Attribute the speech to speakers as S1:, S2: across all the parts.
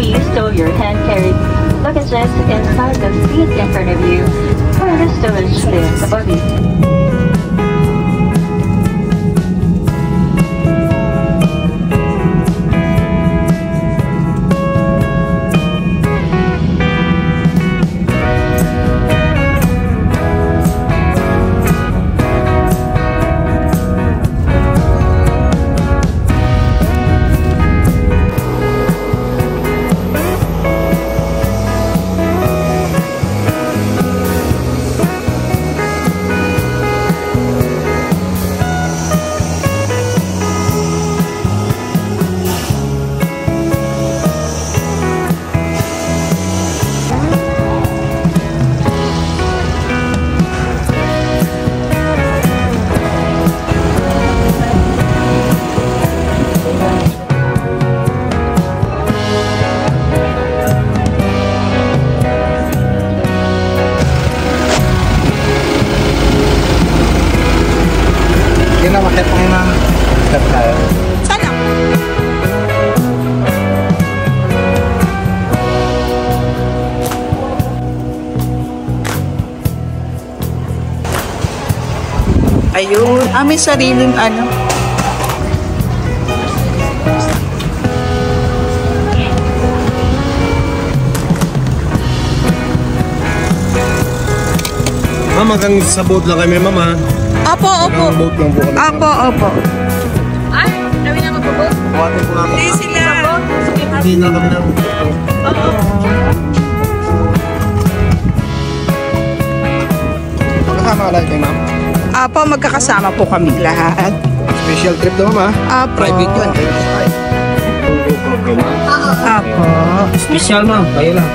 S1: please stow your hand-carried luggages inside the seat in front of you for the stowage lift above you.
S2: Ayun, may sariling ano.
S3: Ma'am, hanggang sa boat lang kami, ma'am, ha?
S2: Opo, opo.
S3: Boat lang po kami.
S2: Opo, opo.
S4: Ay, kami na magpo-boat?
S3: Buhatin po namin.
S2: Hindi sila.
S3: Hindi na kami na.
S4: Oo.
S3: Magkasama ka lang kayo, ma'am?
S2: Opo, magkakasama po kami lahat.
S3: Special trip daw, ma'am, ha?
S2: Opo.
S3: Private yun.
S2: Opo.
S3: Special, ma'am. Kayo lang.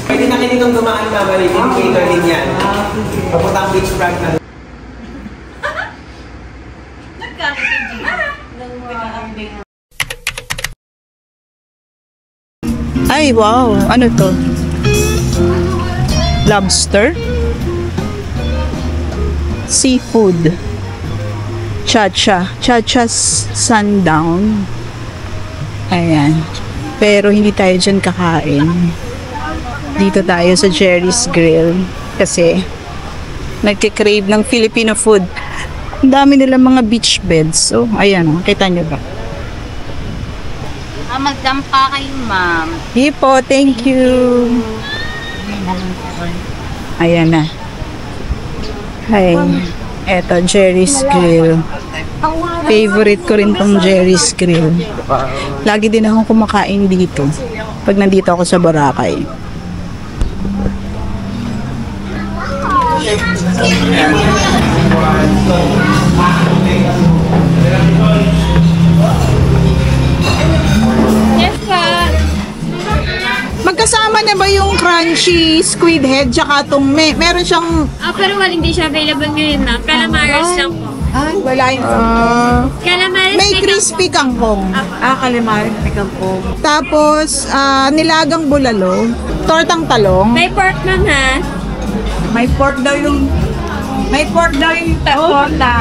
S5: Pwede na kayo nitong dumaan na malitin cater din yan. Papuntang beach front na.
S2: Ay, wow. Ano to? Lobster? Seafood. Cha-cha. Cha-cha's sundown. Ayan. Pero hindi tayo dyan kakain. Dito tayo sa Jerry's Grill. Kasi nagkikrave ng Filipino food. Ang dami nilang mga beach beds. So, ayan. Kita nyo ba?
S4: Magdampa kayo, ma'am.
S2: Hipo, thank you. Ayan na. Hi. Eto, Jerry's Grill. Favorite ko rin tong Jerry's Grill. Lagi din akong kumakain dito. Pag nandito ako sa Boracay.
S4: Yes, pa.
S2: Magkasama na ba yung crunchy squid head tsaka itong meron siyang
S4: Pero hindi siya available ngayon, ma'am. Calamares lang po.
S2: wala yung
S4: Calamares
S2: may crispy kangkong.
S4: calamares may kangkong.
S2: Tapos nilagang bulalo, tortang talong.
S4: May pork, ma'am, ha?
S2: May pork daw yung torta.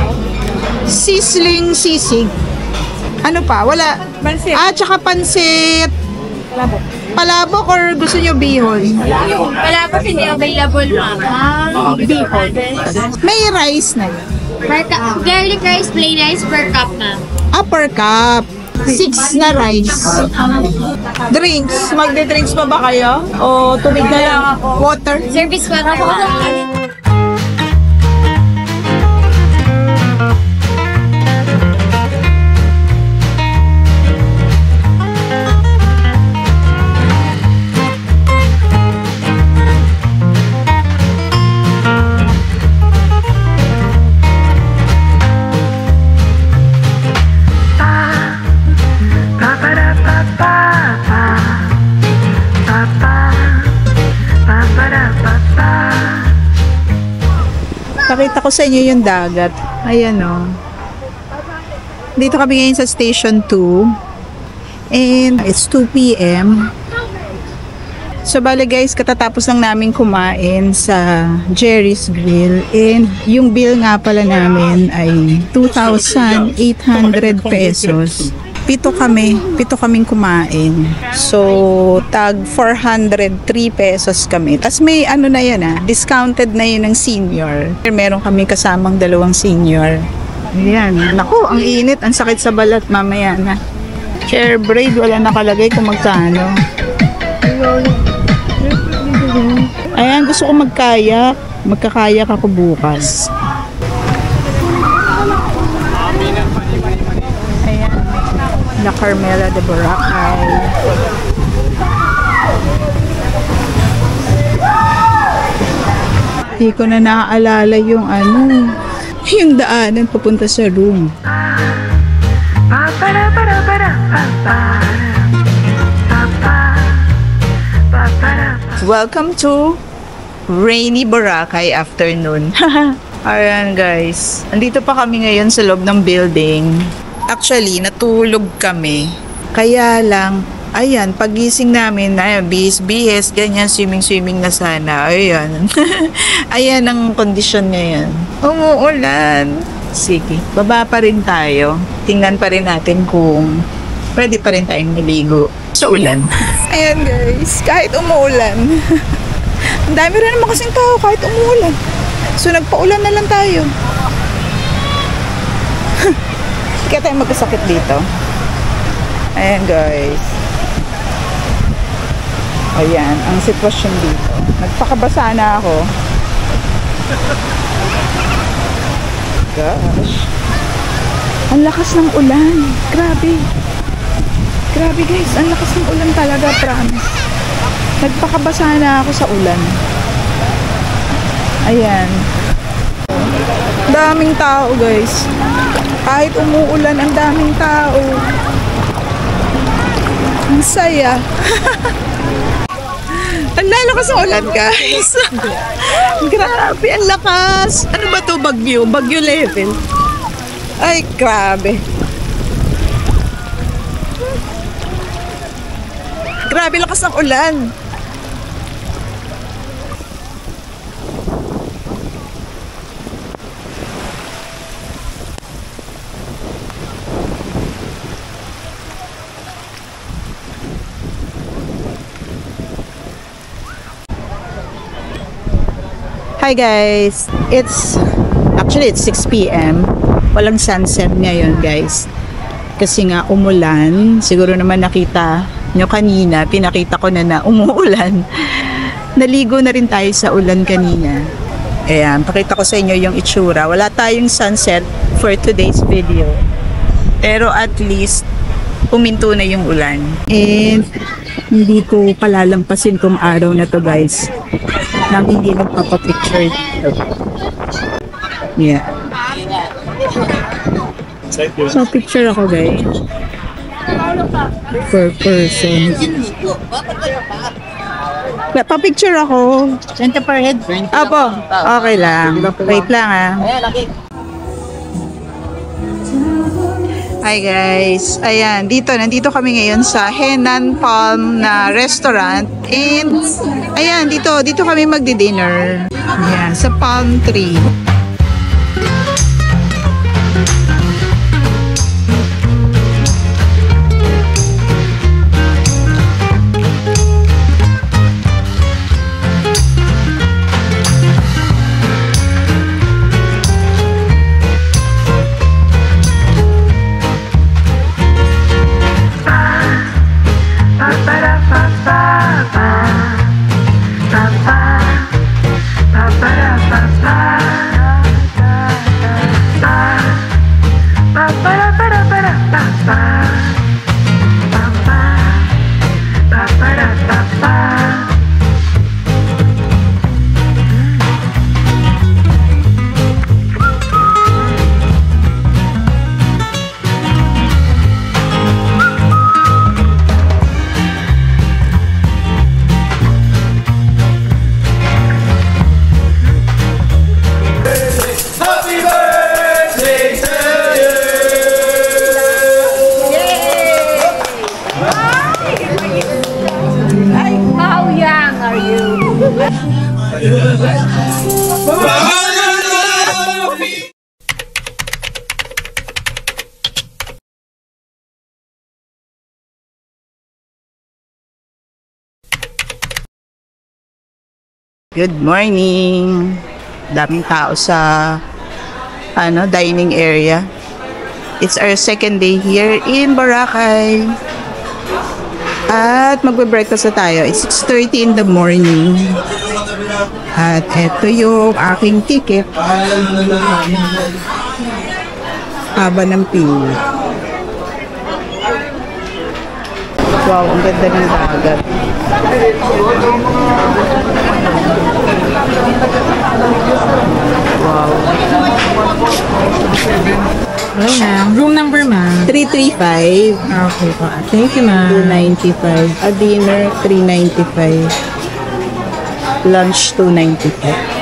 S2: Sizzling sisig. Ano pa? Wala.
S4: Pansit.
S2: Tsaka pansit. Palabok or gusto nyo bihon?
S4: Palabok hindi available, ma'am.
S2: Bihon. May rice na yun.
S4: Garlic rice, plain rice per cup, ma'am.
S2: Per cup. 6 na rice. Drinks. Magde-drinks pa ba kayo? O tubig na lang? Water?
S4: Service water, ma'am.
S2: Pakita ko sa inyo yung dagat. Ayan o. Dito kami ngayon sa Station 2. And it's 2 p.m. So bale guys, katatapos lang namin kumain sa Jerry's Grill. And yung bill nga pala namin ay 2,800 pesos. Pito kaming kumain. So, tag 403 pesos kami. Tapos may ano na yan discounted na yun ng senior. Meron kami kasamang 2 senior. Ayan. Naku, ang init. Ang sakit sa balat mamaya na. Share braid, wala nakalagay kung magkano. Ayan, gusto ko magkayak. Magkakayak ako bukas. La Carmela de Boracay. Hindi ko na naaalala yung yung daanan papunta sa room. Welcome to rainy Boracay afternoon. Ayan guys, andito pa kami ngayon sa loob ng building. Actually, natulog kami. Kaya lang, ayan, pagising namin, ayan, bihis, ganyan, swimming na sana. Ayan. Ayan ang kondisyon ngayon. Umuulan. Sige, baba pa rin tayo. Tingnan pa rin natin kung pwede pa rin tayong naligo sa ulan. Ayan guys, kahit umuulan. Ang dami rin naman kasing tao kahit umuulan. So, nagpaulan na lang tayo. Kaya tayo magkasakit dito. Ayan guys. Ayan, ang sitwasyon dito. Nagpakabasa na ako. Gosh. Ang lakas ng ulan. Grabe. Grabe guys, ang lakas ng ulan talaga, promise. Nagpakabasa na ako sa ulan. Ayan. Daming tao guys. Kahit umuulan, ang daming tao. Ang saya. Ang lalakas ng ulan guys. Grabe, ang lakas. Ano ba to, bagyo? Bagyo level. Ay, grabe. Grabe, lakas ng ulan. Hi guys, it's 6 p.m. Walang sunset ngayon guys. Kasi nga umulan. Siguro naman nakita nyo kanina, pinakita ko na umuulan. Naligo na rin tayo sa ulan kanina. Ayan, pakita ko sa inyo yung itsura. Wala tayong sunset for today's video. Pero at least, puminto na yung ulan. And hindi ko palalampasin tong araw na to guys. Nang hindi nagpapapicture dito. Yeah. So, picture ako guys. Per person. Pa-picture ako.
S5: Senta per head.
S2: Apo, okay lang. Wait lang Hi guys. Ayan, nandito kami ngayon sa Henan Palm na restaurant. And, ayan, dito kami magdi-dinner. Ayan, sa palm tree. Good morning. Daming tao sa dining area. It's our second day here in Boracay. At magbe-breakfast na tayo. It's 6:30 in the morning. At eto yung aking ticket. Haba ng pila. Wow, ang ganda ng dagat. Wow.
S6: Hello, ma'am. Room number, ma'am.
S2: 335.
S6: Okay po. Thank you, ma'am.
S2: 295. A dinner, 395. Lunch, 295.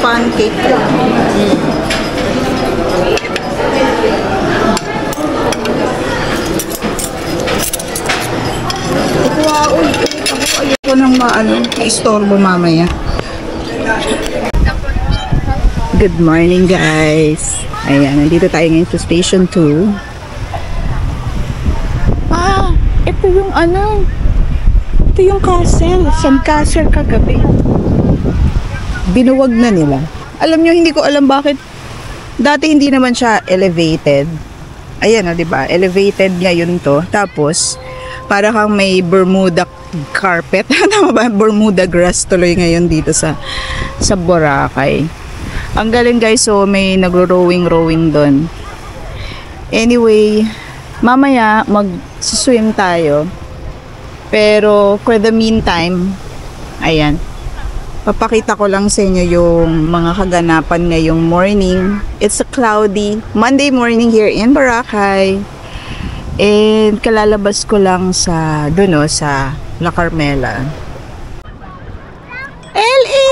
S2: Pancake ka. Wow, ayoko nang istorbo mamaya. Good morning, guys. Ayan, nandito tayo ngayon sa Station 2. Ito yung ito yung castle. San Castle kagabi. Binuwag na nila. Alam nyo, hindi ko alam bakit. Dati hindi naman siya elevated. Ayan o, diba? Elevated ngayon to. Tapos, para kang may Bermuda carpet. Tama ba? Bermuda grass tuloy ngayon dito sa Boracay. Ang galing, guys. So, may nagro-rowing doon. Anyway, mamaya mag-swim tayo. Pero, for the meantime, ayan. Papakita ko lang sa inyo yung mga kaganapan ngayong morning. It's a cloudy Monday morning here in Boracay. And kalalabas ko lang sa sa La Carmela. LA!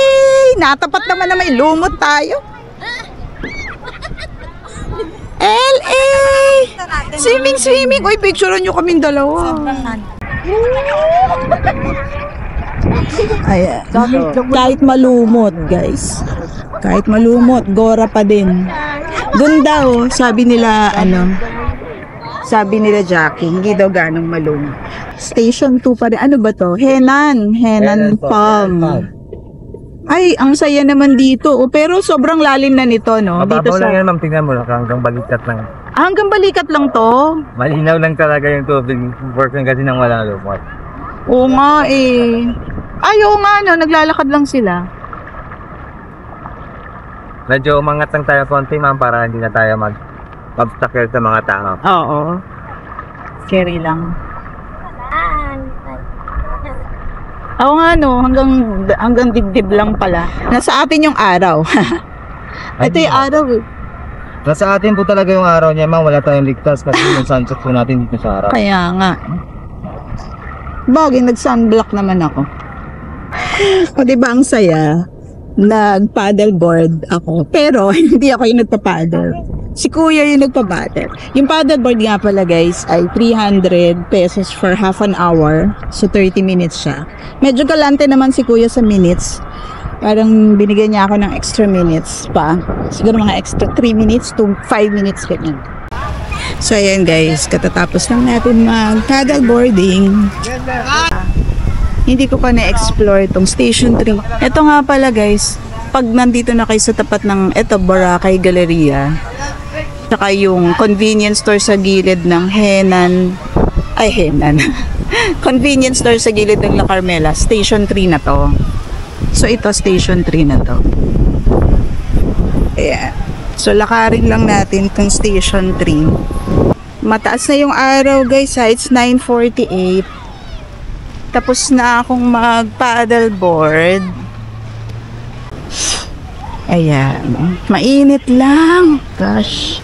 S2: Natapat naman na may lumot tayo. LA! Swimming! Uy, picturean nyo kaming dalawa. Ayan. Kahit malumot, guys. Kahit malumot, gora pa din. Doon daw, sabi nila Jackie, hindi daw ganong malumot. Station 2 pa rin. Ano ba to? Henan Palm. Ay, ang saya naman dito. Pero sobrang lalim na nito, no?
S3: Mababaw lang yan, ma'am. Tingnan mo lang. Hanggang balikat lang.
S2: Hanggang balikat lang to?
S3: Malinaw lang talaga yung tubig. Working kasi nang wala lumot.
S2: Oo nga eh. Ayaw nga, no? Naglalakad lang sila.
S3: Medyo umangat lang tayo konti, ma'am, para hindi na tayo mag-obstacle sa mga tao.
S2: Oo. Carry lang. Oo nga, no? Hanggang dibdib lang pala. Nasa atin yung araw. Ito yung araw eh.
S3: Sa atin po talaga yung araw niya, ma'am. Wala tayong ligtas kasi yung sunset po natin dito sa araw.
S2: Kaya nga. Bagay, nag-sunblock naman ako. O diba ang saya? Nag-paddleboard ako. Pero hindi ako yung nagpa-paddle. Si kuya yung nagpa-paddle. Yung paddleboard nga pala guys ay 300 pesos for half an hour. So 30 minutes siya. Medyo galante naman si kuya sa minutes. Parang binigyan niya ako ng extra minutes pa. Siguro mga extra 3 minutes to 5 minutes ganyan. So ayan guys, katatapos lang natin mag-paddleboarding. Hindi ko pa na-explore itong Station 3. Ito nga pala guys, pag nandito na kayo sa tapat ng Boracay Galleria, saka yung convenience store sa gilid ng Henan. Convenience store sa gilid ng La Carmela, Station 3 na to. So ito, Station 3 na to. Ayan. So lakarin lang natin itong Station 3. Mataas na yung araw guys ha, it's 9:48. Tapos na akong mag-paddleboard. Ayan. Mainit lang. Gosh.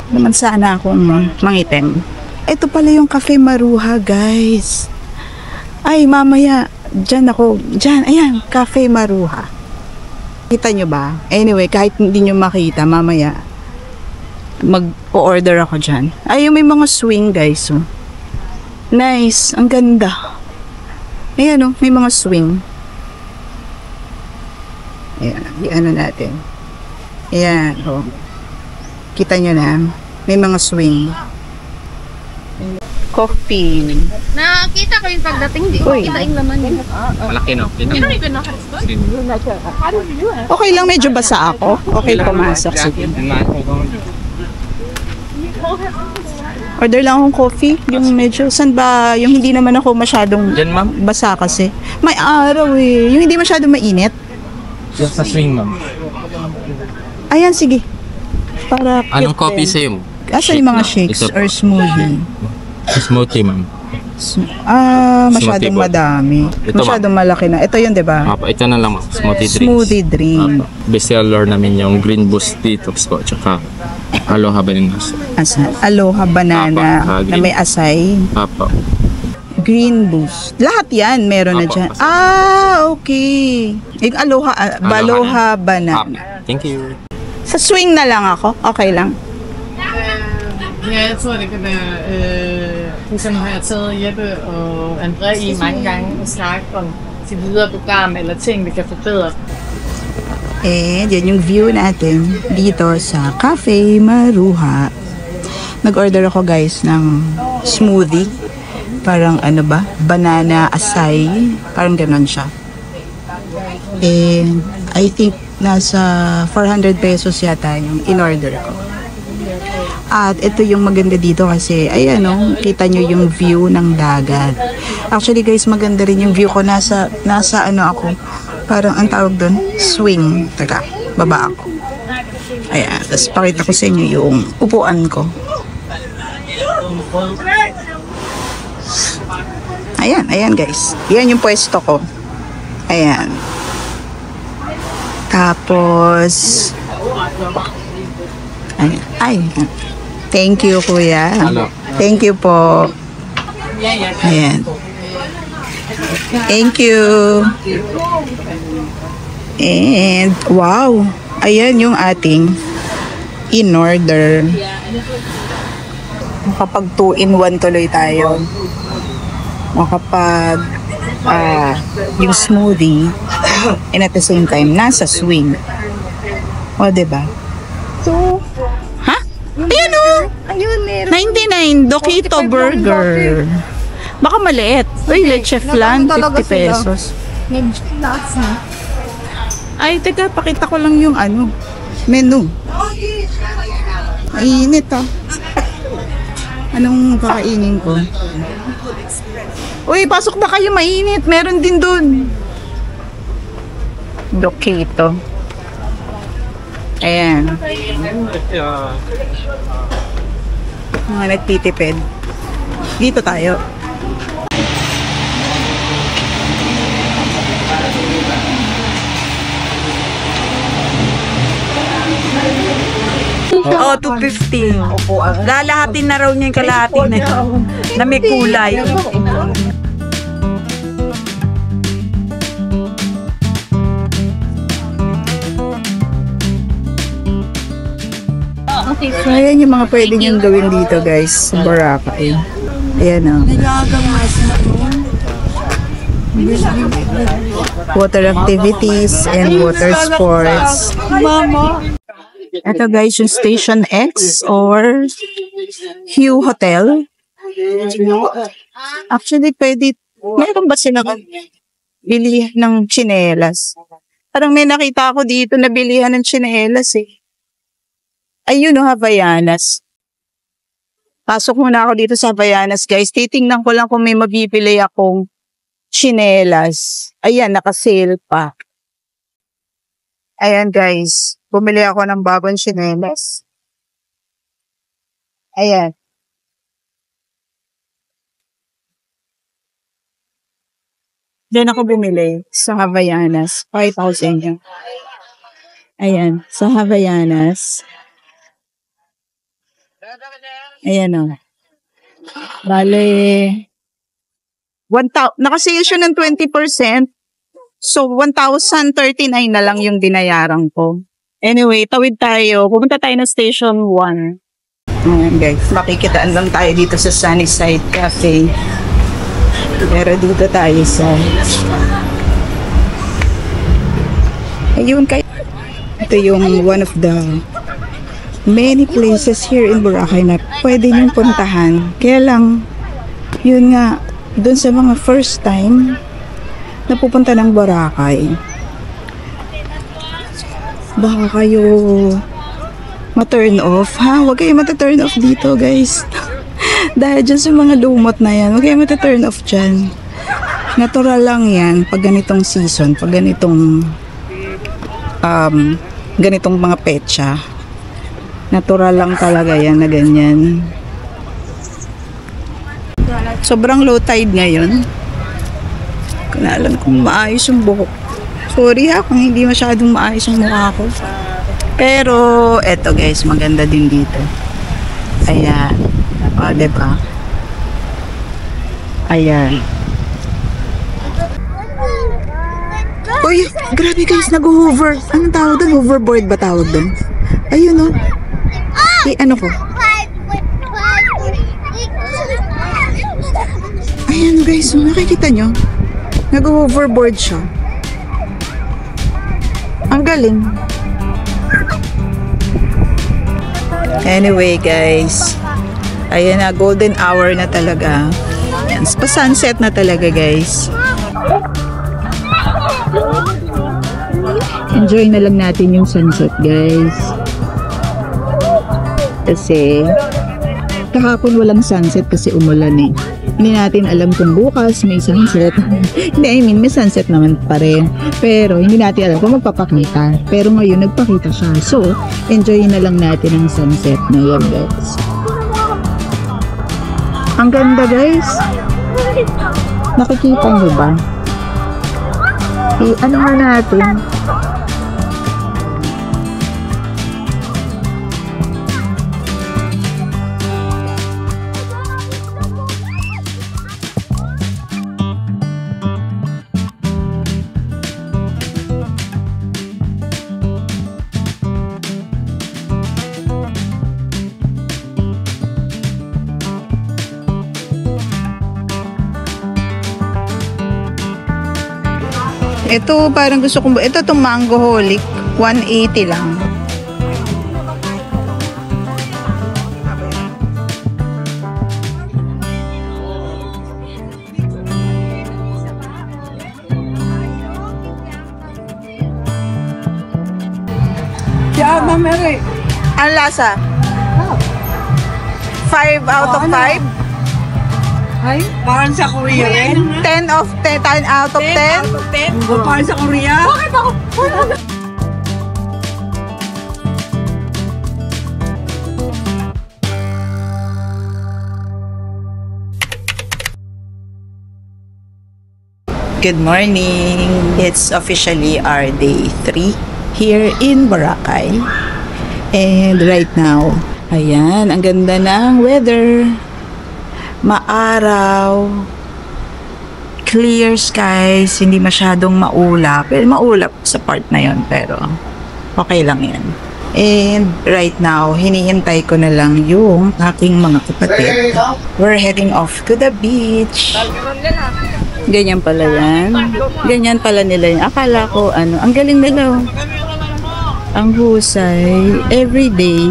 S2: Naman sana akong mangitim. Ito pala yung Cafe Maruha, guys. Ay, mamaya. Diyan ako. Diyan. Ayan. Cafe Maruha. Kita nyo ba? Anyway, kahit hindi nyo makita, mamaya mag-order ako dyan. Ay, may mga swing, guys. Oh. Nice. Ang ganda. Ayan o, may mga swing. Ayan, i-ano natin. Ayan, o. Kita nyo na, may mga swing. Coffee.
S4: Nakita ko yung pagdating din.
S2: Uy.
S4: Kita yung laman yun.
S3: Malaki no?
S2: Okay lang, medyo basa ako. Okay, pumasok. Sige. Order lang akong coffee. Yung medyo, saan ba? Yung hindi naman ako masyadong
S3: Diyan, ma'am?
S2: basa kasi. May araw eh. Yung hindi masyadong mainit.
S3: Just sa swing, ma'am.
S2: Ayan, sige. Para
S7: Anong
S2: cute
S7: coffee
S2: din.
S7: sa'yo?
S2: Asa yung mga shakes or smoothie?
S7: Smoothie, ma'am.
S2: Masyadong
S7: Smoothie po.
S2: madami.
S7: Ito,
S2: Masyadong malaki na. Ito yun, di ba?
S7: Apa, ito na lang, ma'am. Smoothie drinks.
S2: Smoothie drink.
S7: Bestseller namin yung Green Boost Detox po, tsaka Aloha Bananas.
S2: Aloha banana
S7: Apa,
S2: na
S7: green.
S2: may asay.
S7: Apa.
S2: Green Boost. Lahat yan meron na
S7: Apa,
S2: dyan.
S7: kasama.
S2: Okay. Yung aloha, baloha banana.
S7: Apa. Thank you.
S2: Sa swing na lang ako. Okay lang.
S6: Ja, jeg tror, det kan være... For eksempel har jeg taget Jeppe og André i mange gange og snakket om sit videre program eller ting, vi kan forbedre.
S2: Yan yung view natin dito sa Cafe Maruha. Nag-order ako guys ng smoothie. Parang ano ba? Banana asay. Parang ganon siya. And I think nasa 400 pesos yata yung in-order ko. At ito yung maganda dito kasi, ayan o, kita nyo yung view ng dagat. Actually guys, maganda rin yung view ko. Nasa ano ako, parang ang tawag doon, swing. Teka, baba ako. Ayan, tapos pakita ko sa inyo yung upuan ko. Ayan guys. Yan yung pwesto ko. Ayan. Tapos, ay. Thank you, kuya.
S7: Hello.
S2: Thank you po. Ayan. Thank you. And, wow. Ayan yung ating in-order. Makapag 2-in-1 tuloy tayo. Makapag yung smoothie and at the same time, nasa swing. O, diba? So, ha? Ayan o!
S4: Ayun, meron.
S2: 99 Dokito Burger. Baka maliit. Uy, leche flan, 50 pesos.
S4: Nag-nuts na.
S2: Ay, teka, pakita ko lang yung ano, menu. Mainit ah. Anong kakainin ko? Uy, pasok na kayo, mainit. Meron din dun. Dokito. Ayan. Mga nagtitipid. Dito tayo. Oh, 250. Lalahatin na raw niya yung kalahati na may kulay. So, ayan yung mga pwede niyong gawin dito, guys, sa Boracay. Ayan o. Water activities and water sports. Ito, guys, yung Station X or Hue Hotel. Actually, pwede, mayroon ba silang bilihan ng tsinelas? Parang may nakita ako dito na bilihan ng tsinelas eh. Ayun o, Havaianas. Pasok muna ako dito sa Havaianas, guys. Titingnan ko lang kung may mabibili akong tsinelas. Ayan, naka-sale pa. Ayan, guys. Bumili ako ng bagong tsinelas. Ayan. Diyan ako bumili sa Havaianas. 5,000 yun. Ayan, sa Havaianas. Ayan o. Bale, nakasale siya ng 20%. So, 1,039 na lang yung binayaran ko. Anyway, tawid tayo. Pupunta tayo ng Station 1. Ayan guys, makikitaan lang tayo dito sa Sunnyside Cafe. Pero dito tayo sa... Ayun kayo. Ito yung one of the many places here in Boracay na pwede niyong puntahan. Kaya lang, yun nga, dun sa mga first time na pupunta ng Boracay, baka kayo ma-turn off. Ha? Huwag kayo mata-turn off dito, guys. Dahil dyan sa mga lumot na yan, huwag kayo mata-turn off dyan. Natural lang yan pag ganitong season, pag ganitong ganitong mga petsa. Natural lang talaga yan na ganyan. Sobrang low tide ngayon. Hindi ko na alam kung maayos yung buhok. Sorry ha kung hindi masyadong maayos yung mukha ko. Pero eto guys, maganda din dito. Ayan. O, diba? Ayan. Uy, grabe guys, nag-hover. Anong tawag doon? Hoverboard ba tawag doon? Ayun o. Ano ko? Ayan guys, nakikita nyo? Nag-hoverboard siya. Ang galing. Anyway guys, ayan na, golden hour na talaga. Ayan, pa-sunset na talaga guys. Enjoy na lang natin yung sunset guys. Kasi kahapon walang sunset kasi umulan eh. Hindi natin alam kung bukas may sunset. Hindi, I mean, may sunset naman pa rin. Pero hindi natin alam kung magpapakita. Pero ngayon nagpakita siya. So, enjoy na lang natin ang sunset na yan guys. Ang ganda guys. Nakikita nyo ba? Ano nga natin? Ito, parang gusto kong... Ito, itong Mango Holic. 180 lang.
S6: Yeah, Mary.
S2: Ang lasa? 5 out of 5?
S6: Ay, parang sa Korea rin.
S2: 10 out of 10?
S6: 10 out of 10? Parang sa Korea? Bakit ako?
S2: Good morning! It's officially our day 3 here in Boracay. And right now, ayan, ang ganda ng weather. Maaraw. Clear skies, hindi masyadong maulap. Well, maulap sa part na yon, pero okay lang yan. And right now, hinihintay ko na lang yung aking mga kapatid. We're heading off to the beach. Ganyan pala yan. Ganyan pala nila yan. Akala ko, ang galing nila. Ang husay. Everyday,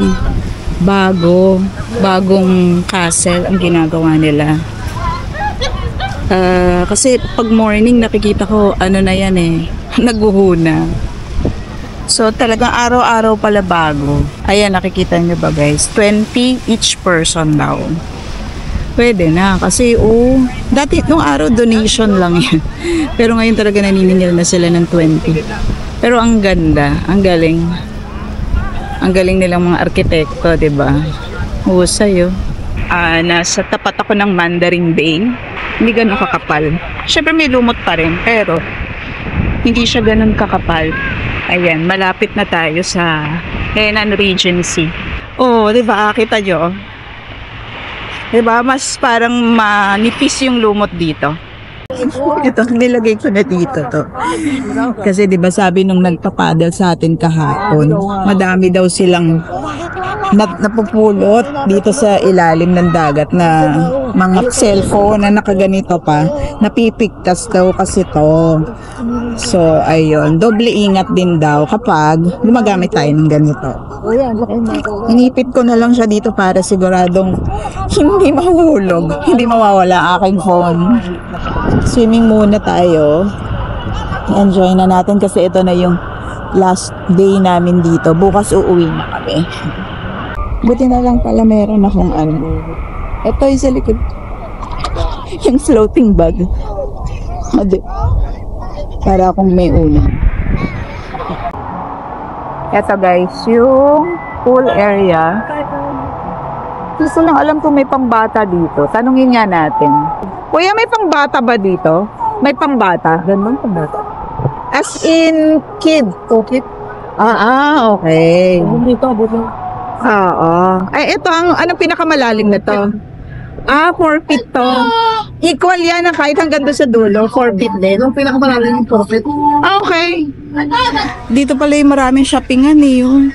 S2: bagong castle ang ginagawa nila. Kasi pag morning, nakikita ko, na yan naghuhuna. So, talagang araw-araw pala bago. Ayan, nakikita nyo ba guys? 20 each person daw. Pwede na. Kasi, dati nung araw donation lang yan. Pero ngayon talaga naniningil na sila ng 20. Pero ang ganda. Ang galing. Ang galing nilang mga arkitekto, diba? Husay, nasa tapat ako ng Mandarin Bay. Hindi ganun kakapal. Siyempre may lumot pa rin. Pero, hindi siya ganun kakapal. Ayan, malapit na tayo sa Henan Regency. Diba? Kita nyo? Diba? Mas parang manipis yung lumot dito. Ito, nilagay ko na dito to. Kasi diba sabi nung nagpapadal sa atin kahapon, madami daw silang napupulot dito sa ilalim ng dagat na mga cellphone na nakaganito pa, napipigtas daw kasi to. So, ayun, doble ingat din daw kapag gumagamit tayo ng ganito. Inipit ko na lang siya dito para siguradong hindi mahulog, hindi mawawala aking phone. Swimming muna tayo. Enjoy na natin kasi ito na yung last day namin dito. Bukas uuwi na kami. Buti na lang pala meron akong ito yung sa likod. Yung floating bag. Para akong may ulam. Ito guys, yung pool area. Gusto lang alam kung may pangbata dito. Tanungin nga natin. Kuya, may pangbata ba dito? May pangbata? Ganun pangbata? As in, kid. Kid? Okay. Dito, buto. Oo. Ay, ito, anong pinakamalalim na to? 4 feet to. Equal yan na kahit hanggang doon sa dulo. 4 feet din. Ang pinakamalalim yung 4 feet. Okay. Dito pala yung maraming shoppingan yun.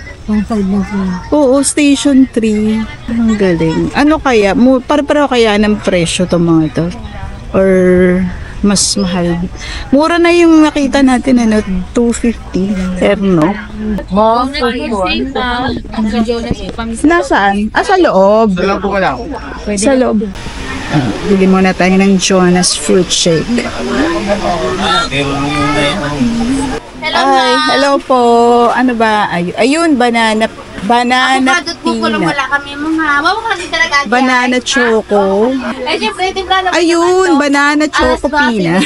S2: Oo, Station 3. Ang galing. Ano kaya? Para kaya ng presyo to mga to? Or mas mahal? Mura na yung nakita natin, 250. Erno. Nasaan? Sa loob. Sa loob. Bili muna tayo ng Jonas Fruit Shake. Ay, hello po. Ano ba? Ayun, banana peanut.
S4: Wala kami mga.
S2: Banana choco. Ayun, banana choco peanut.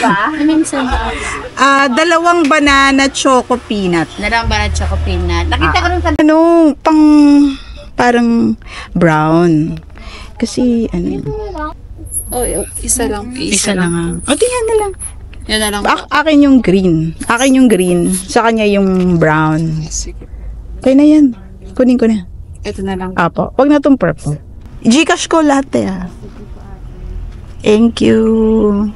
S2: Dalawang banana choco peanut. Nakita ko rin sa parang brown. Kasi isa lang. Isa lang. Tingnan na lang. Yan na lang. Akin yung green. Sa kanya yung brown. Kaya na yan. Kunin ko na. Ito na lang. Apo. Wag na itong purple. Gcash ko lahat Thank you.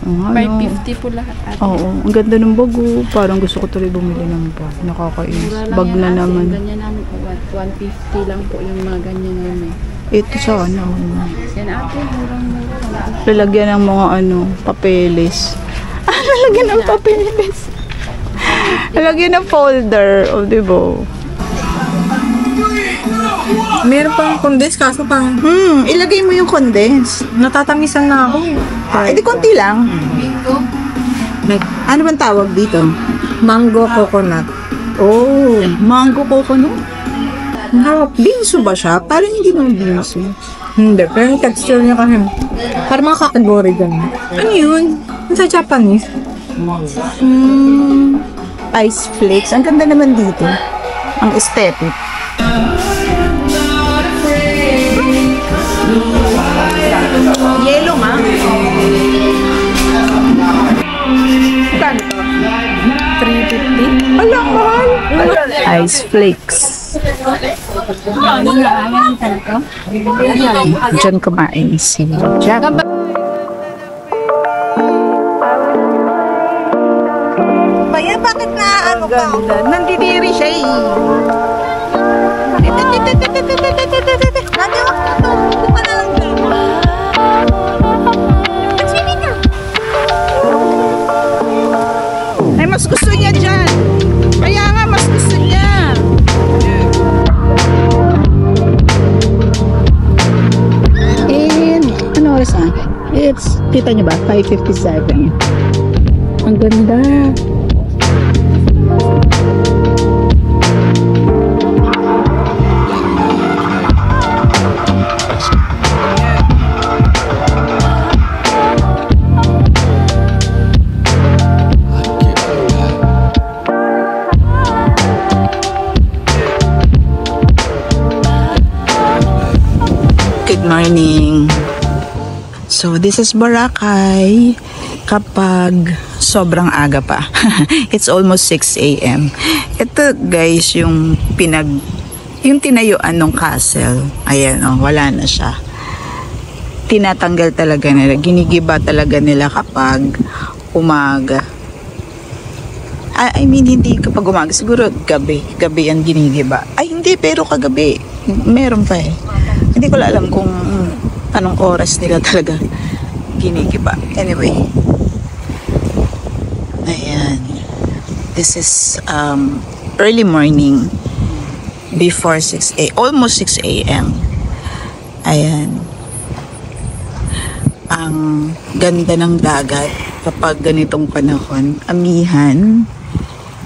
S4: 550 po lahat.
S2: Oo. Ang ganda ng bago. Parang gusto ko tuloy bumili ng bag. Nakakainis. Bag na naman.
S4: Ganyan namin po. 150 lang po yung mga ganyan namin.
S2: Ito sa
S4: Yan ate. Murang-mura.
S2: Lalagyan ng mga papeles. Lalagyan ng papeles. Lalagyan ng folder. Diba?
S6: Meron pang condense kaso pang
S2: Ilagay mo yung condense.
S6: natatamisan na ako.
S2: Di konti lang. Ano bang tawag dito?
S6: Mango coconut.
S2: Oh, mango coconut. Binso ba siya? Parang hindi naman binso.
S6: Hindi, pero yung texture niya kasi parang mga kategory ganun.
S2: Ano yun?
S6: Sa Japanese.
S2: Ice flakes. Ang ganda naman dito. Ang aesthetic. Yellow, ma? Kano to? 350? Alam, mahal. Ice flakes. Diyan kumain si Jack. Baya, bakit na ano ka? Nandidiri siya eh. Buka na lang dyan. Ay, mas gusto niya dyan. Kaya nga, mas gusto niya. And, ano oras na? It's, kita niyo ba? 5:57. Ang ganda. Good morning. So, this is Boracay kapag sobrang aga pa. It's almost 6 a.m. Ito guys, yung tinayuan ng castle. Ayan, oh, wala na siya. Tinatanggal talaga nila. Ginigiba talaga nila kapag umaga. I mean, hindi kapag umaga. Siguro gabi. Gabi ang ginigiba. Ay, hindi. Pero kagabi. Meron pa eh. Hindi ko alam kung anong oras nila talaga ginigiba. Anyway. Ayan. This is early morning before 6 a.m. Almost 6 a.m. Ayan. Ang ganda ng dagat kapag ganitong panahon. Amihan.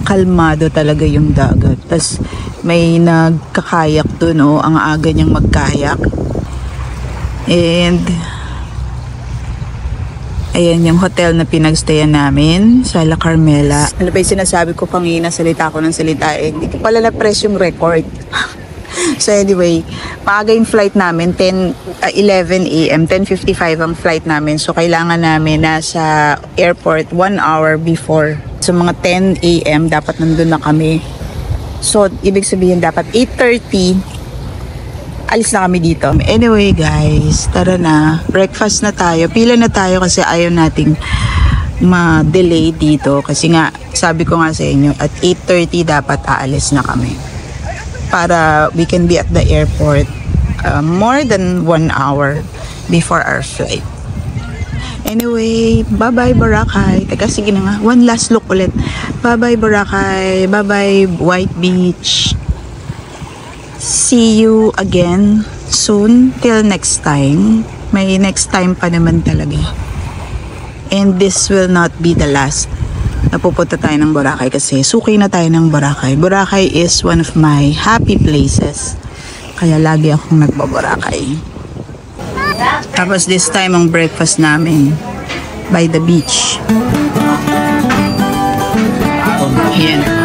S2: Kalmado talaga yung dagat. Tapos may nagkakayak doon, oh. Ang aga niyang magkayak. And ayan yung hotel na pinagstayan namin sa La Carmela. Ano ba yung sinasabi ko pangina, salita ko ng salita eh. Hindi ko pala na-press yung record. So anyway, maaga yung flight namin, 11 a.m. 10:55 ang flight namin. So kailangan namin nasa airport 1 hour before. So mga 10 a.m. dapat nandun na kami. So ibig sabihin dapat 8:30 alis na kami dito. Anyway guys, tara na. Breakfast na tayo. Pila na tayo kasi ayaw nating ma-delay dito. Kasi nga, sabi ko nga sa inyo, at 8:30 dapat aalis na kami. Para we can be at the airport more than 1 hour before our flight. Anyway, bye-bye Boracay. Teka, sige na nga. One last look ulit. Bye-bye Boracay. Bye-bye White Beach. See you again soon. Till next time. May next time pa naman talaga. And this will not be the last napupunta tayo ng Boracay kasi suki na tayo ng Boracay. Boracay is one of my happy places. Kaya lagi akong nagbaboracay. Tapos this time ang breakfast namin by the beach. Yan.